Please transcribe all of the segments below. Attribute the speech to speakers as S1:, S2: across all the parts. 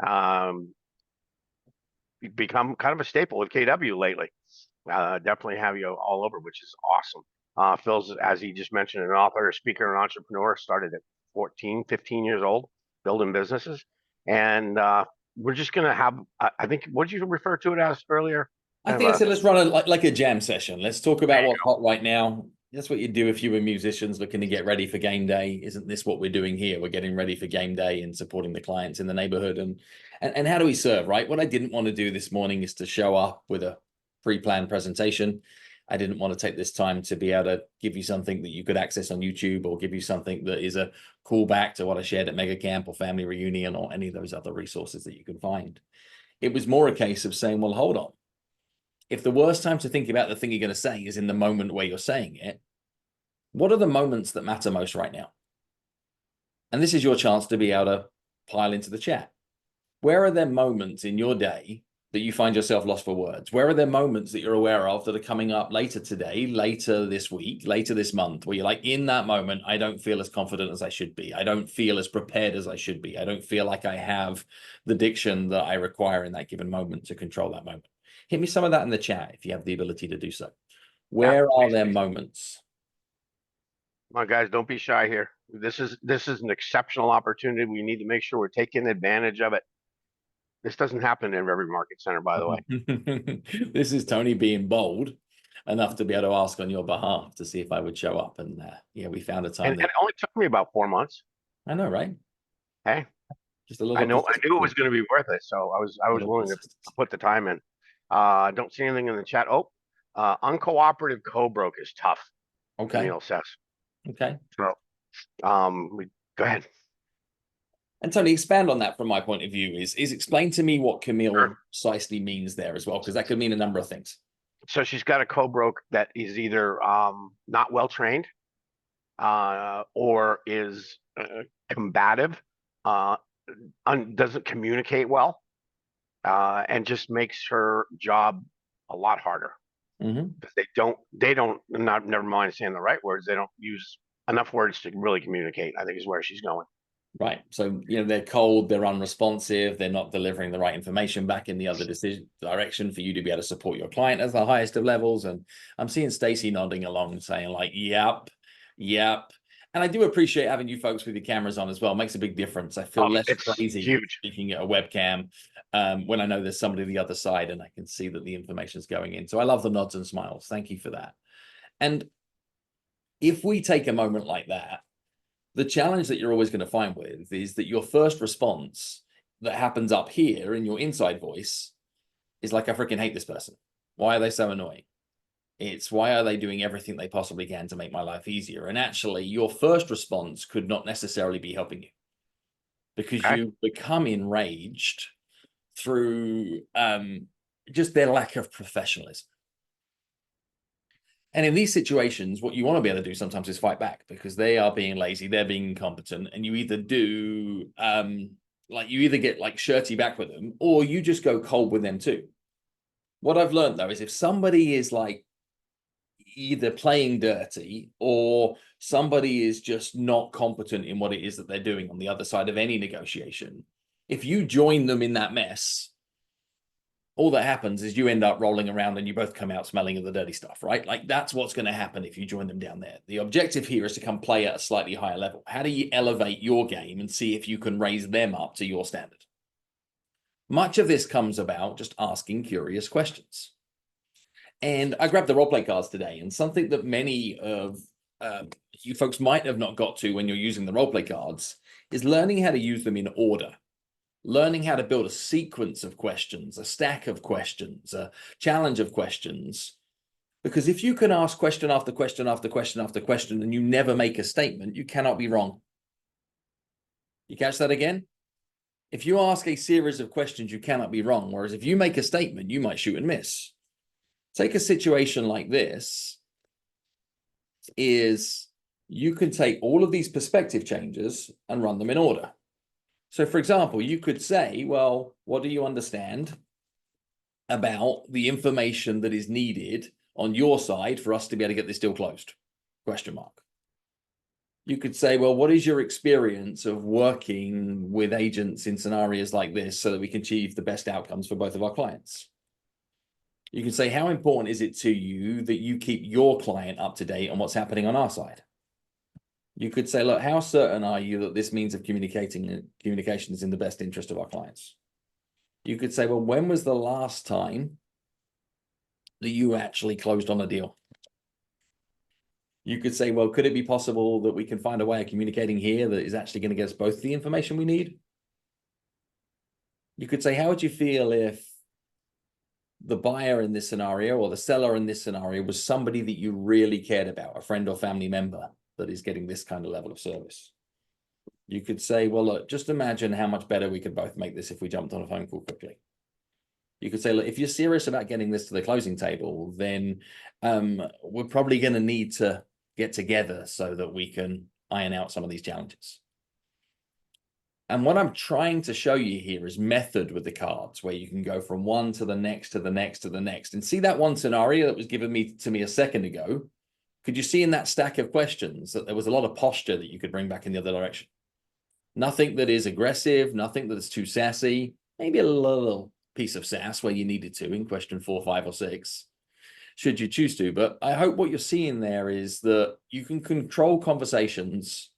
S1: Um, become kind of a staple with KW lately. Definitely have you all over, which is awesome. Phil's, as he just mentioned, an author, a speaker, an entrepreneur, started at 14, 15 years old, building businesses. And we're just going to have, I think, what did you refer to it as earlier?
S2: I
S1: Kind
S2: think I
S1: of a,
S2: said let's run like a jam session. Let's talk
S1: there
S2: about
S1: you
S2: what's hot right now. That's what you do if you were musicians looking to get ready for game day. Isn't this what we're doing here? We're getting ready for game day and supporting the clients in the neighborhood. And how do we serve, right? What I didn't want to do this morning is to show up with a pre-planned presentation. I didn't want to take this time to be able to give you something that you could access on YouTube, or give you something that is a callback to what I shared at Mega Camp or Family Reunion or any of those other resources that you can find. It was more a case of saying, well, hold on. If the worst time to think about the thing you're going to say is in the moment where you're saying it, what are the moments that matter most right now? And this is your chance to be able to pile into the chat. Where are there moments in your day that you find yourself lost for words? Where are there moments that you're aware of that are coming up later today, later this week, later this month, where you're like, in that moment, I don't feel as confident as I should be. I don't feel as prepared as I should be. I don't feel like I have the diction that I require in that given moment to control that moment. Hit me some of that in the chat if you have the ability to do so.
S1: yeah,
S2: Where are
S1: please,
S2: there
S1: please.
S2: moments?
S1: Come on, guys, don't be shy here. This is an exceptional opportunity. We need to make sure we're taking advantage of it. This doesn't happen in every market center, by the way.
S2: This is Tony being bold enough to be able to ask on your behalf to see if I would show up. And yeah, we found a time
S1: And
S2: that
S1: it only took me about 4 months.
S2: I know, right?
S1: Hey,
S2: Just a little
S1: I know I knew it
S2: consistency.
S1: was going to be worth it, so I
S2: A
S1: was
S2: little
S1: willing to
S2: consistency.
S1: put the time in. Don't see anything in the chat. Oh, uncooperative co-broke is tough,
S2: Okay.
S1: Camille says.
S2: Okay.
S1: So, we go ahead.
S2: And Tony, expand on that from my point of view. Is explain to me what Camille
S1: Sure.
S2: precisely means there as well, because that could mean a number of things.
S1: So she's got a co-broke that is either not well trained, or is combative, uh, doesn't communicate well, and just makes her job a lot harder.
S2: Mm-hmm.
S1: Because they don't, not, never mind saying the right words, they don't use enough words to really communicate, I think is where she's going.
S2: Right. So, they're cold, they're unresponsive, they're not delivering the right information back in the other direction for you to be able to support your client at the highest of levels. And I'm seeing Stacy nodding along saying like, yep, yep. And I do appreciate having you folks with your cameras on as well. It makes a big difference. I feel less
S1: It's
S2: crazy
S1: huge.
S2: speaking at a webcam when I know there's somebody on the other side and I can see that the information is going in. So I love the nods and smiles. Thank you for that. And if we take a moment like that, the challenge that you're always going to find with is that your first response that happens up here in your inside voice is like, I freaking hate this person. Why are they so annoying? It's why are they doing everything they possibly can to make my life easier? And actually, your first response could not necessarily be helping you, because
S1: Okay.
S2: you become enraged through just their lack of professionalism. And in these situations, what you want to be able to do sometimes is fight back, because they are being lazy, they're being incompetent, and you either do like you either get like shirty back with them, or you just go cold with them too. What I've learned though is if somebody is like either playing dirty or somebody is just not competent in what it is that they're doing on the other side of any negotiation, if you join them in that mess, all that happens is you end up rolling around and you both come out smelling of the dirty stuff, right? Like that's what's going to happen if you join them down there. The objective here is to come play at a slightly higher level. How do you elevate your game and see if you can raise them up to your standard? Much of this comes about just asking curious questions. And I grabbed the roleplay cards today, and something that many of you folks might have not got to when you're using the roleplay cards is learning how to use them in order. Learning how to build a sequence of questions, a stack of questions, a challenge of questions. Because if you can ask question after question after question after question and you never make a statement, you cannot be wrong. You catch that again? If you ask a series of questions, you cannot be wrong. Whereas if you make a statement, you might shoot and miss. Take a situation like this, is you can take all of these perspective changes and run them in order. So, for example, you could say, well, what do you understand about the information that is needed on your side for us to be able to get this deal closed? Question mark. You could say, well, what is your experience of working with agents in scenarios like this so that we can achieve the best outcomes for both of our clients? You can say, how important is it to you that you keep your client up to date on what's happening on our side? You could say, look, how certain are you that this means of communication is in the best interest of our clients? You could say, well, when was the last time that you actually closed on a deal? You could say, well, could it be possible that we can find a way of communicating here that is actually going to get us both the information we need? You could say, how would you feel if the buyer in this scenario or the seller in this scenario was somebody that you really cared about, a friend or family member that is getting this kind of level of service? You could say, well, look, just imagine how much better we could both make this if we jumped on a phone call quickly. You could say, look, if you're serious about getting this to the closing table, then we're probably going to need to get together so that we can iron out some of these challenges. And what I'm trying to show you here is method with the cards, where you can go from one to the next, to the next, to the next. And see that one scenario that was given to me a second ago? Could you see in that stack of questions that there was a lot of posture that you could bring back in the other direction? Nothing that is aggressive, nothing that's too sassy, maybe a little piece of sass where you needed to in question 4, 5, or 6, should you choose to. But I hope what you're seeing there is that you can control conversations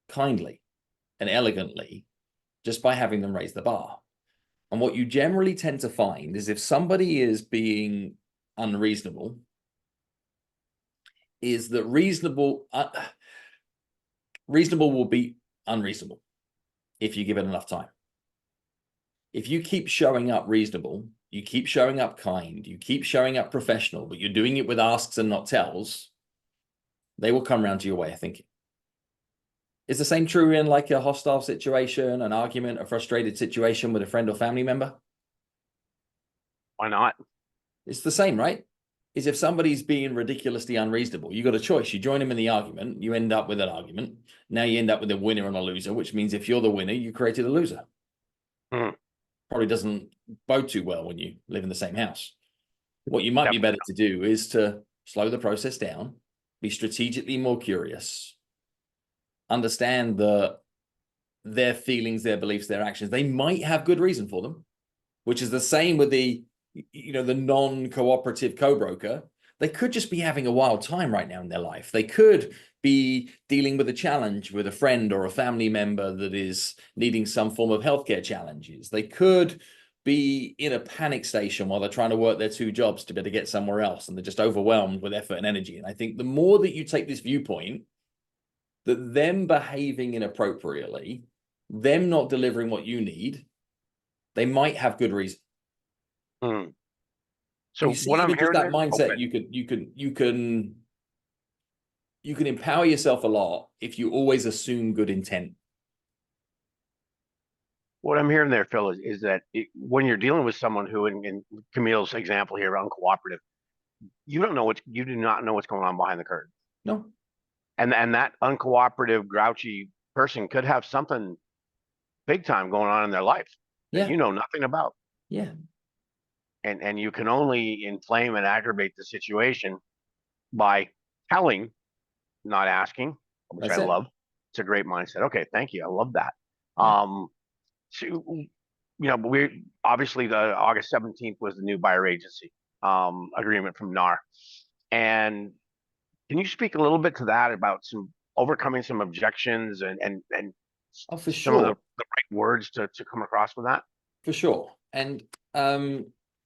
S2: kindly and elegantly just by having them raise the bar. And what you generally tend to find is if somebody is being unreasonable, is that reasonable will be unreasonable if you give it enough time. If you keep showing up reasonable, you keep showing up kind, you keep showing up professional, but you're doing it with asks and not tells, they will come around to your way of thinking. Is the same true in like a hostile situation, an argument, a frustrated situation with a friend or family member?
S1: Why not?
S2: It's the same, right? Is if somebody's being ridiculously unreasonable, you got a choice. You join them in the argument, you end up with an argument. Now you end up with a winner and a loser, which means if you're the winner, you created a loser. Probably doesn't bode too well when you live in the same house. What you might be better to do is to slow the process down, be strategically more curious, understand their feelings, their beliefs, their actions. They might have good reason for them, which is the same with the non-cooperative co-broker. They could just be having a wild time right now in their life. They could be dealing with a challenge with a friend or a family member that is needing some form of healthcare challenges. They could be in a panic station while they're trying to work their 2 jobs to be able to get somewhere else, and they're just overwhelmed with effort and energy. And I think the more that you take this viewpoint, that them behaving inappropriately, them not delivering what you need, they might have good reason.
S1: So what I'm hearing,
S2: that mindset, you can empower yourself a lot if you always assume good intent.
S1: What I'm hearing there, Phil, is that when you're dealing with someone who, in Camille's example here, uncooperative, you do not know what's going on behind the curtain.
S2: No.
S1: And that uncooperative, grouchy person could have something big time going on in their life that you know nothing about.
S2: Yeah.
S1: And you can only inflame and aggravate the situation by telling, not asking, which I love. It's a great mindset. Okay, thank you. I love that. Yeah. So, but we obviously the August 17th was the new buyer agency agreement from NAR. And can you speak a little bit to that about some overcoming some objections and
S2: for
S1: some of the right words to come across with that?
S2: For sure. And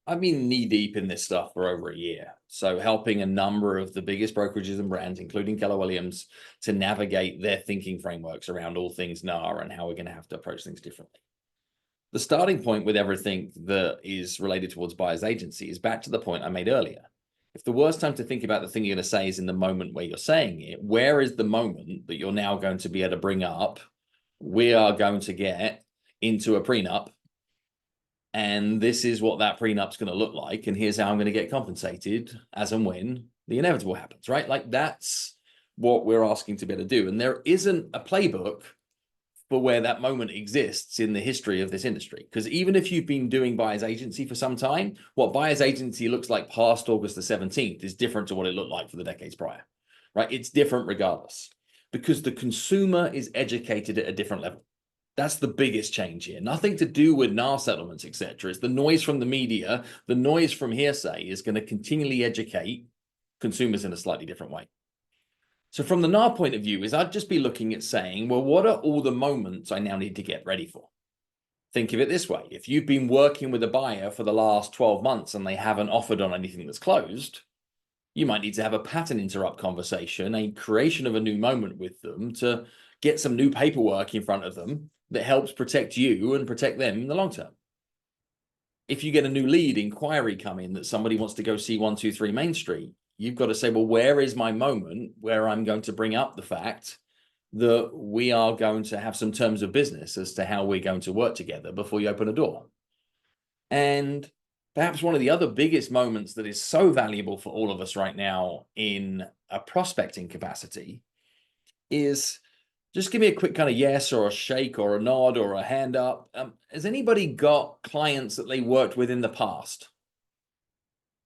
S2: I've been knee deep in this stuff for over a year. So helping a number of the biggest brokerages and brands, including Keller Williams, to navigate their thinking frameworks around all things NAR and how we're going to have to approach things differently. The starting point with everything that is related towards buyer's agency is back to the point I made earlier. If the worst time to think about the thing you're going to say is in the moment where you're saying it, where is the moment that you're now going to be able to bring up, we are going to get into a prenup, and this is what that prenup's going to look like, and here's how I'm going to get compensated as and when the inevitable happens, right? Like that's what we're asking to be able to do. And there isn't a playbook for where that moment exists in the history of this industry. Because even if you've been doing buyer's agency for some time, what buyer's agency looks like past August the 17th is different to what it looked like for the decades prior, right? It's different regardless. because the consumer is educated at a different level. That's the biggest change here. Nothing to do with NAR settlements, etc. It's the noise from the media, the noise from hearsay is going to continually educate consumers in a slightly different way. So from the NAR point of view is I'd just be looking at saying, well, what are all the moments I now need to get ready for? Think of it this way. If you've been working with a buyer for the last 12 months and they haven't offered on anything that's closed, you might need to have a pattern interrupt conversation, a creation of a new moment with them to get some new paperwork in front of them that helps protect you and protect them in the long term. If you get a new lead inquiry come in that somebody wants to go see 123 Main Street, you've got to say, well, where is my moment where I'm going to bring up the fact that we are going to have some terms of business as to how we're going to work together before you open a door. And perhaps one of the other biggest moments that is so valuable for all of us right now in a prospecting capacity is just give me a quick kind of yes or a shake or a nod or a hand up. Has anybody got clients that they worked with in the past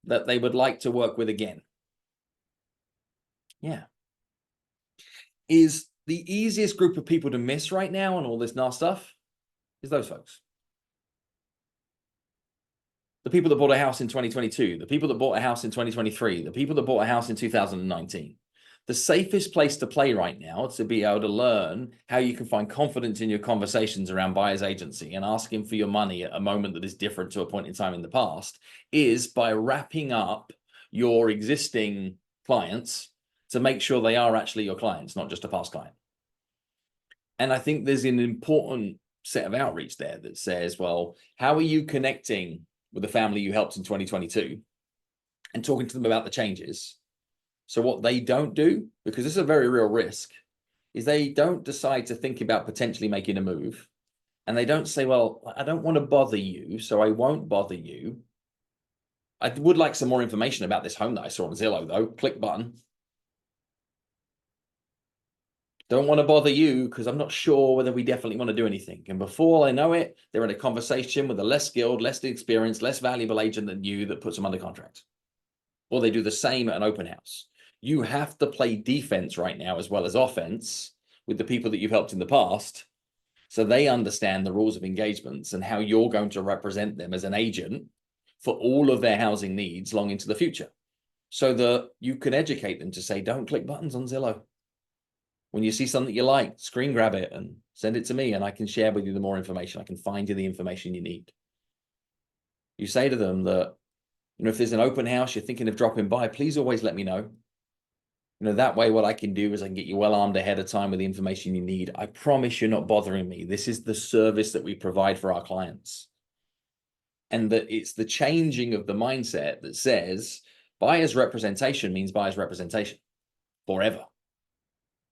S2: that they would like to work with again? Yeah. Is the easiest group of people to miss right now on all this NAR stuff is those folks. The people that bought a house in 2022, the people that bought a house in 2023, the people that bought a house in 2019. The safest place to play right now to be able to learn how you can find confidence in your conversations around buyer's agency and asking for your money at a moment that is different to a point in time in the past is by wrapping up your existing clients to make sure they are actually your clients, not just a past client. And I think there's an important set of outreach there that says, well, how are you connecting with the family you helped in 2022 and talking to them about the changes? So what they don't do, because this is a very real risk, is they don't decide to think about potentially making a move. And they don't say, well, I don't want to bother you, so I won't bother you. I would like some more information about this home that I saw on Zillow, though. Click button. Don't want to bother you because I'm not sure whether we definitely want to do anything. And before they know it, they're in a conversation with a less skilled, less experienced, less valuable agent than you that puts them under contract. Or they do the same at an open house. You have to play defense right now as well as offense with the people that you've helped in the past, so they understand the rules of engagements and how you're going to represent them as an agent for all of their housing needs long into the future, so that you can educate them to say, don't click buttons on Zillow. When you see something you like, screen grab it and send it to me and I can share with you the more information. I can find you the information you need. You say to them that, if there's an open house, you're thinking of dropping by, please always let me know. That way what I can do is I can get you well armed ahead of time with the information you need. I promise you're not bothering me. This is the service that we provide for our clients. And that it's the changing of the mindset that says buyer's representation means buyer's representation forever.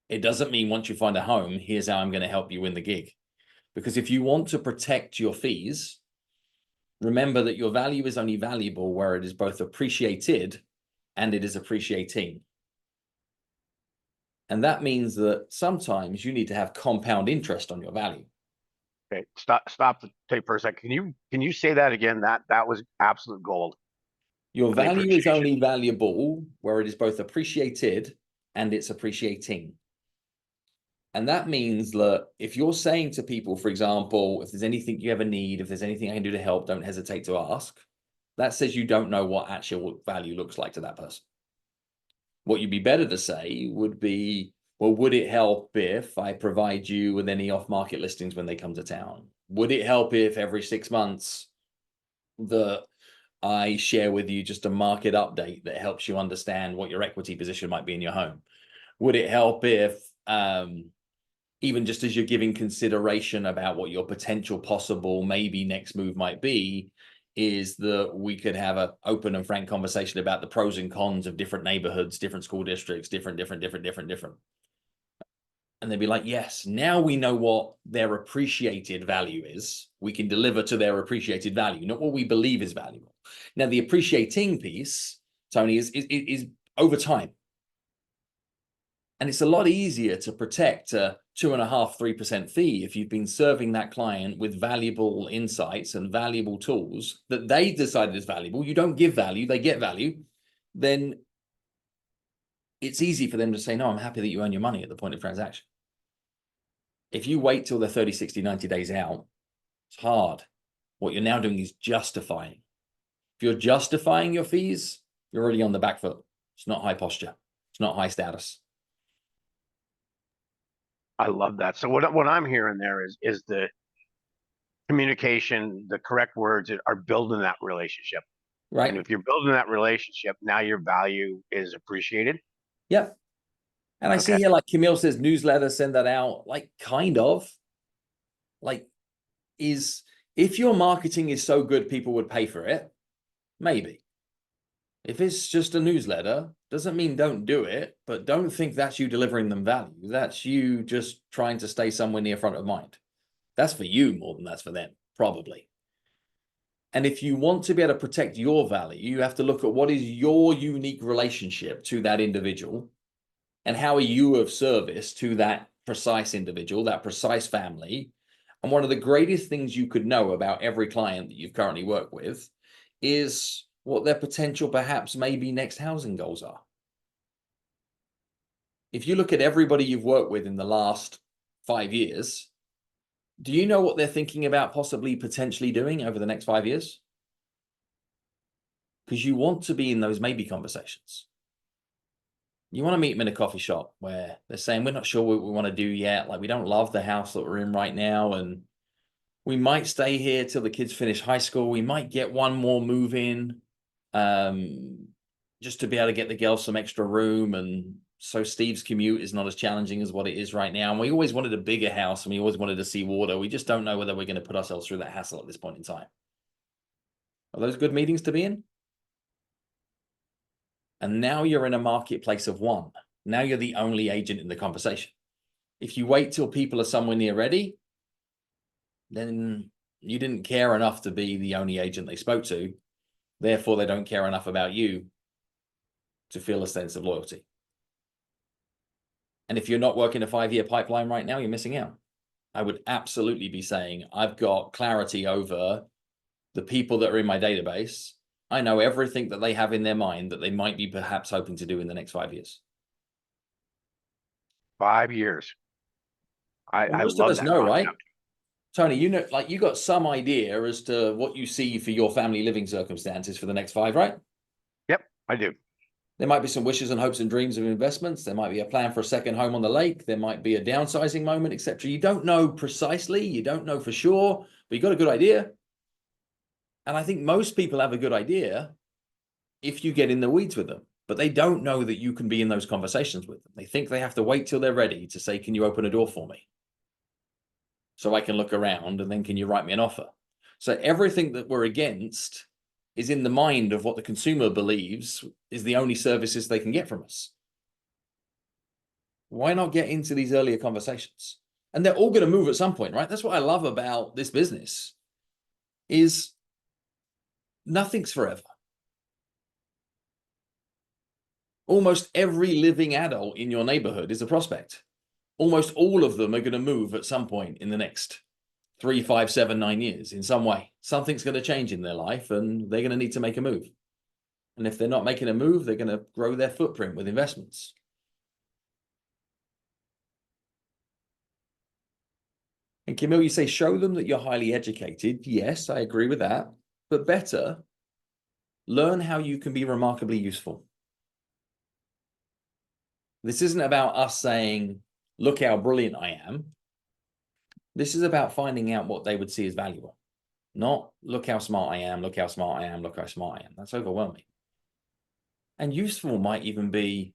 S2: It doesn't mean once you find a home, here's how I'm going to help you win the gig. Because if you want to protect your fees, remember that your value is only valuable where it is both appreciated and it is appreciating. And that means that sometimes you need to have compound interest on your value.
S1: Okay, stop the tape for a second. Can you say that again? That was absolute gold.
S2: Your value is only valuable where it is both appreciated and it's appreciating. And that means that if you're saying to people, for example, if there's anything you ever need, if there's anything I can do to help, don't hesitate to ask. That says you don't know what actual value looks like to that person. What you'd be better to say would be, well, would it help if I provide you with any off-market listings when they come to town? Would it help if every 6 months that I share with you just a market update that helps you understand what your equity position might be in your home? Would it help if, even just as you're giving consideration about what your potential possible maybe next move might be, is that we could have an open and frank conversation about the pros and cons of different neighborhoods, different school districts, different. And they'd be like, yes, now we know what their appreciated value is. We can deliver to their appreciated value, not what we believe is valuable. Now, the appreciating piece, Tony, is over time. And it's a lot easier to protect a 2.5%, 3% fee if you've been serving that client with valuable insights and valuable tools that they decided is valuable. You don't give value, they get value. Then it's easy for them to say, no, I'm happy that you earn your money at the point of transaction. If you wait till they're 30, 60, 90 days out, it's hard. What you're now doing is justifying. If you're justifying your fees, you're already on the back foot. It's not high posture. It's not high status.
S1: I love that. So what I'm hearing there is the communication, the correct words are building that relationship. And
S2: Right?
S1: if you're building that relationship, now your value is appreciated.
S2: Yep. And I see
S1: Okay.
S2: here, like Camille says, newsletter, send that out. Like, kind of. Like, is if your marketing is so good, people would pay for it. Maybe. If it's just a newsletter, doesn't mean don't do it, but don't think that's you delivering them value. That's you just trying to stay somewhere near front of mind. That's for you more than that's for them, probably. And if you want to be able to protect your value, you have to look at what is your unique relationship to that individual and how are you of service to that precise individual, that precise family. And one of the greatest things you could know about every client that you've currently worked with is what their potential perhaps maybe next housing goals are. If you look at everybody you've worked with in the last 5 years, do you know what they're thinking about possibly potentially doing over the next 5 years? Because you want to be in those maybe conversations. You want to meet them in a coffee shop where they're saying, we're not sure what we want to do yet. Like, we don't love the house that we're in right now. And we might stay here till the kids finish high school. We might get one more move in just to be able to get the girls some extra room. And so Steve's commute is not as challenging as what it is right now. And we always wanted a bigger house and we always wanted to see water. We just don't know whether we're going to put ourselves through that hassle at this point in time. Are those good meetings to be in? And now you're in a marketplace of one. Now you're the only agent in the conversation. If you wait till people are somewhere near ready, then you didn't care enough to be the only agent they spoke to. Therefore, they don't care enough about you to feel a sense of loyalty. And if you're not working a 5-year pipeline right now, you're missing out. I would absolutely be saying, I've got clarity over the people that are in my database. I know everything that they have in their mind that they might be perhaps hoping to do in the next 5 years.
S1: 5 years.
S2: Well,
S1: I
S2: most of
S1: love
S2: us
S1: that
S2: know, right?
S1: concept.
S2: Tony, you know, like you got some idea as to what you see for your family living circumstances for the next 5, right?
S1: Yep, I do.
S2: There might be some wishes and hopes and dreams of investments. There might be a plan for a second home on the lake. There might be a downsizing moment, etc. You don't know precisely. You don't know for sure, but you got a good idea. And I think most people have a good idea if you get in the weeds with them, but they don't know that you can be in those conversations with them. They think they have to wait till they're ready to say, can you open a door for me? So I can look around and then can you write me an offer? So everything that we're against is in the mind of what the consumer believes is the only services they can get from us. Why not get into these earlier conversations? And they're all going to move at some point, right? That's what I love about this business is nothing's forever. Almost every living adult in your neighborhood is a prospect. Almost all of them are going to move at some point in the next 3, 5, 7, 9 years in some way. Something's going to change in their life and they're going to need to make a move. And if they're not making a move, they're going to grow their footprint with investments. And Camille, you say, show them that you're highly educated. Yes, I agree with that. But better, learn how you can be remarkably useful. This isn't about us saying, look how brilliant I am. This is about finding out what they would see as valuable. Not look how smart I am, look how smart I am, look how smart I am. That's overwhelming. And useful might even be,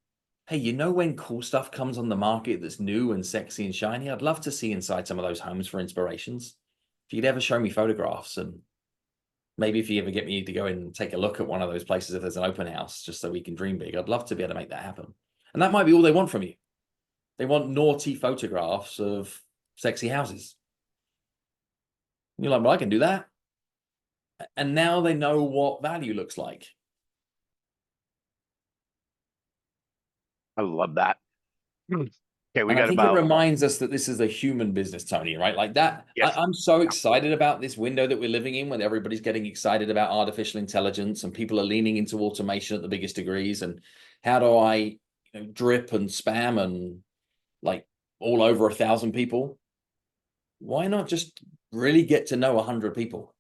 S2: hey, you know when cool stuff comes on the market that's new and sexy and shiny? I'd love to see inside some of those homes for inspirations. If you could ever show me photographs and maybe if you ever get me to go and take a look at one of those places, if there's an open house, just so we can dream big, I'd love to be able to make that happen. And that might be all they want from you. They want naughty photographs of sexy houses. And you're like, well, I can do that. And now they know what value looks like.
S1: I love that. Okay, we
S2: And I
S1: got
S2: think it
S1: about
S2: reminds us that this is a human business, Tony, right? Like that.
S1: yes.
S2: I'm so excited about this window that we're living in when everybody's getting excited about artificial intelligence and people are leaning into automation at the biggest degrees. And how do I drip and spam and like all over 1,000 people. Why not just really get to know 100 people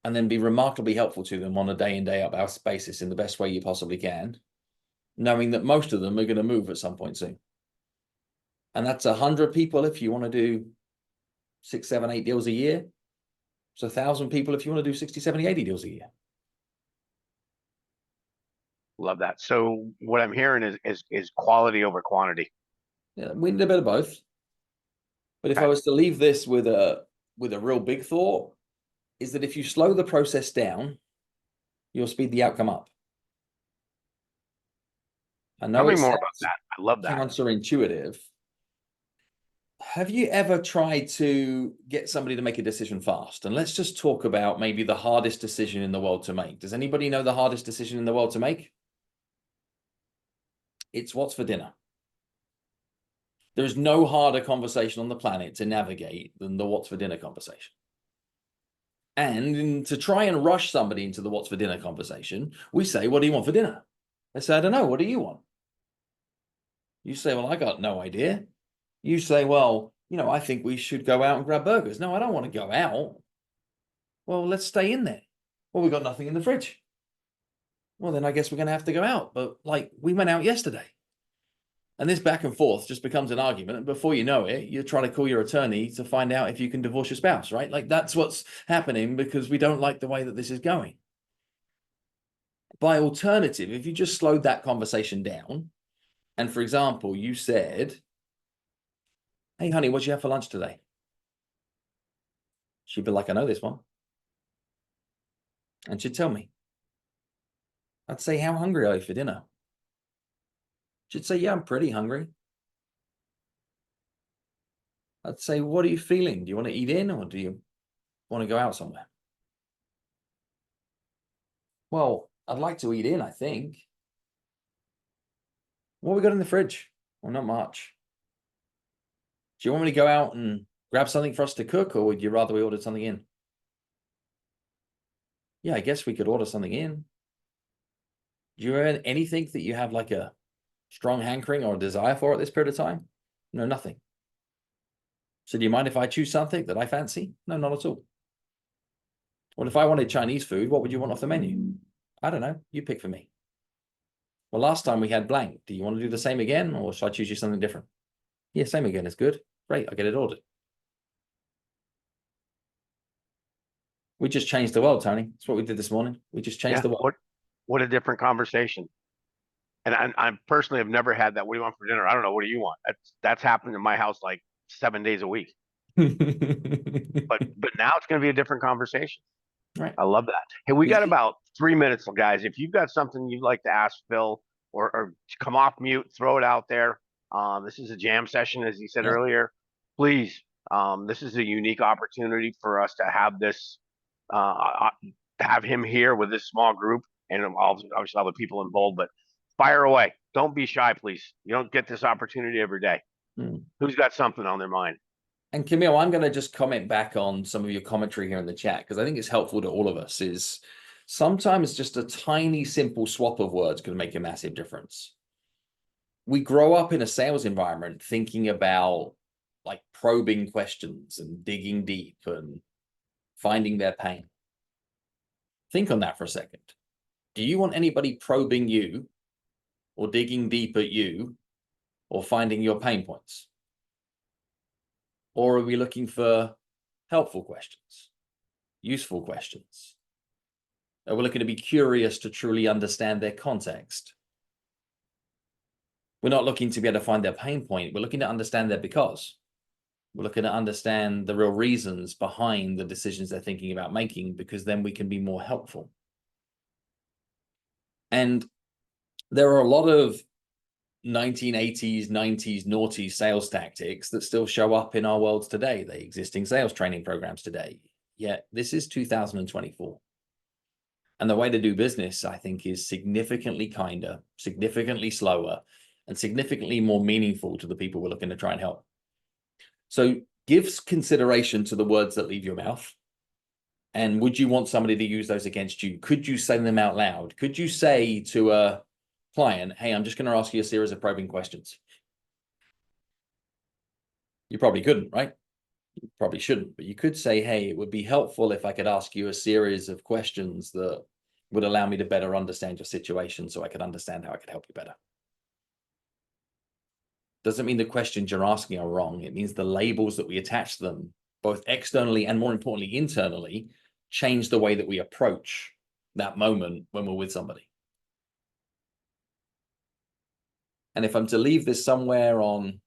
S2: and then be remarkably helpful to them on a day in, day out basis in the best way you possibly can, knowing that most of them are going to move at some point soon. And that's 100 people if you want to do 6, 7, 8 deals a year. It's 1,000 people if you want to do 60, 70, 80 deals a year.
S1: Love that. So what I'm hearing is quality over quantity.
S2: Yeah, we need a bit of both. But if I
S1: Okay.
S2: was to leave this with a real big thought, is that if you slow the process down, you'll speed the outcome up. I
S1: Tell
S2: know
S1: me
S2: it
S1: more about
S2: sounds
S1: that. I love that.
S2: counterintuitive. Have you ever tried to get somebody to make a decision fast? And let's just talk about maybe the hardest decision in the world to make. Does anybody know the hardest decision in the world to make? It's what's for dinner. There's no harder conversation on the planet to navigate than the what's for dinner conversation. And to try and rush somebody into the what's for dinner conversation, we say, what do you want for dinner? They say, I don't know. What do you want? You say, well, I got no idea. You say, well, I think we should go out and grab burgers. No, I don't want to go out. Well, let's stay in there. Well, we've got nothing in the fridge. Well, then I guess we're going to have to go out. But we went out yesterday. And this back and forth just becomes an argument. And before you know it, you're trying to call your attorney to find out if you can divorce your spouse, right? That's what's happening because we don't like the way that this is going. By alternative, if you just slowed that conversation down, and for example, you said, hey, honey, what'd you have for lunch today? She'd be like, I know this one. And she'd tell me. I'd say, how hungry are you for dinner? She'd say, yeah, I'm pretty hungry. I'd say, what are you feeling? Do you want to eat in or do you want to go out somewhere? Well, I'd like to eat in, I think. What have we got in the fridge? Well, not much. Do you want me to go out and grab something for us to cook, or would you rather we ordered something in? Yeah, I guess we could order something in. Do you have anything that you have like a strong hankering or a desire for at this period of time? No, nothing. So do you mind if I choose something that I fancy? No, not at all. Well, if I wanted Chinese food, what would you want off the menu? I don't know. You pick for me. Well, last time we had blank. Do you want to do the same again, or should I choose you something different? Yeah, same again is good. Great, I'll get it ordered. We just changed the world, Tony. That's what we did this morning. We just changed the world.
S1: What a different conversation. And I personally have never had that. What do you want for dinner? I don't know. What do you want? That's happened in my house like 7 days a week. But now it's going to be a different conversation.
S2: Right.
S1: I love that. Hey, we got about 3 minutes, guys. If you've got something you'd like to ask Phil or come off mute, throw it out there. This is a jam session, as he said earlier. Please, this is a unique opportunity for us to have this, have him here with this small group, and obviously other people involved. But fire away. Don't be shy, please. You don't get this opportunity every day. Who's got something on their mind?
S2: And Camille, I'm going to just comment back on some of your commentary here in the chat, because I think it's helpful to all of us. Is sometimes just a tiny, simple swap of words can make a massive difference. We grow up in a sales environment thinking about like probing questions and digging deep and finding their pain. Think on that for a second. Do you want anybody probing you or digging deep at you or finding your pain points? Or are we looking for helpful questions, useful questions? Are we looking to be curious to truly understand their context? We're not looking to be able to find their pain point. We're looking to understand their because. We're looking to understand the real reasons behind the decisions they're thinking about making, because then we can be more helpful. And there are a lot of 1980s, 90s, noughties sales tactics that still show up in our worlds today, the existing sales training programs today. Yet this is 2024. And the way to do business, I think, is significantly kinder, significantly slower, and significantly more meaningful to the people we're looking to try and help. So give consideration to the words that leave your mouth. And would you want somebody to use those against you? Could you say them out loud? Could you say to a client, hey, I'm just going to ask you a series of probing questions. You probably couldn't, right? You probably shouldn't, but you could say, hey, it would be helpful if I could ask you a series of questions that would allow me to better understand your situation so I could understand how I could help you better. Doesn't mean the questions you're asking are wrong. It means the labels that we attach to them, both externally and more importantly, internally, change the way that we approach that moment when we're with somebody. And if I'm to leave this somewhere on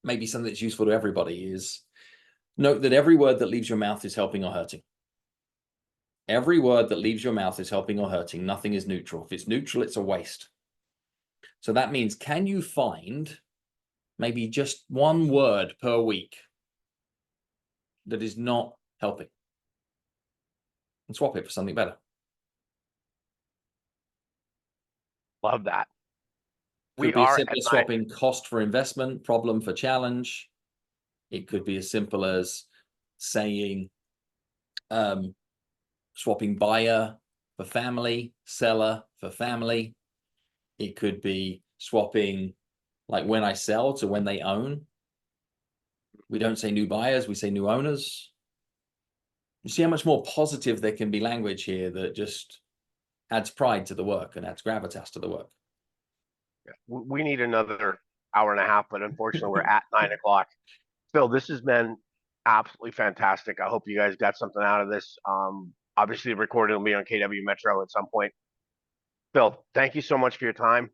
S2: maybe something that's useful to everybody, is note that every word that leaves your mouth is helping or hurting. Every word that leaves your mouth is helping or hurting. Nothing is neutral. If it's neutral, it's a waste. So that means, can you find maybe just one word per week that is not helping, and swap it for something better?
S1: Love that.
S2: Could
S1: We
S2: be as
S1: are
S2: simple
S1: at
S2: as
S1: 9.
S2: swapping cost for investment, problem for challenge. It could be as simple as saying, swapping buyer for family, seller for family. It could be swapping, like when I sell to when they own. We don't say new buyers, we say new owners. You see how much more positive there can be language here that just adds pride to the work and adds gravitas to the work.
S1: We need another hour and a half, but unfortunately, we're at 9 o'clock. Phil, this has been absolutely fantastic. I hope you guys got something out of this. Obviously, the recording will be on KW Metro at some point. Phil, thank you so much for your time.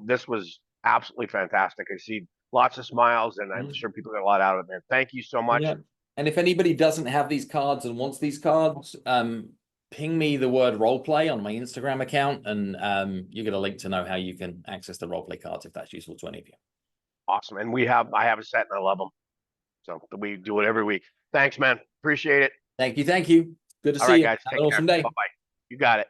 S1: This was absolutely fantastic. I see lots of smiles, and I'm sure people got a lot out of it, man. Thank you so much.
S2: Yeah. And if anybody doesn't have these cards and wants these cards, ping me the word roleplay on my Instagram account, and you get a link to know how you can access the roleplay cards if that's useful to any of you.
S1: Awesome. And I have a set and I love them. So we do it every week. Thanks, man. Appreciate it.
S2: Thank you. Thank you. Good to
S1: All
S2: see
S1: right,
S2: you.
S1: guys.
S2: Have
S1: Take
S2: an
S1: care.
S2: awesome day.
S1: Bye-bye. You got it.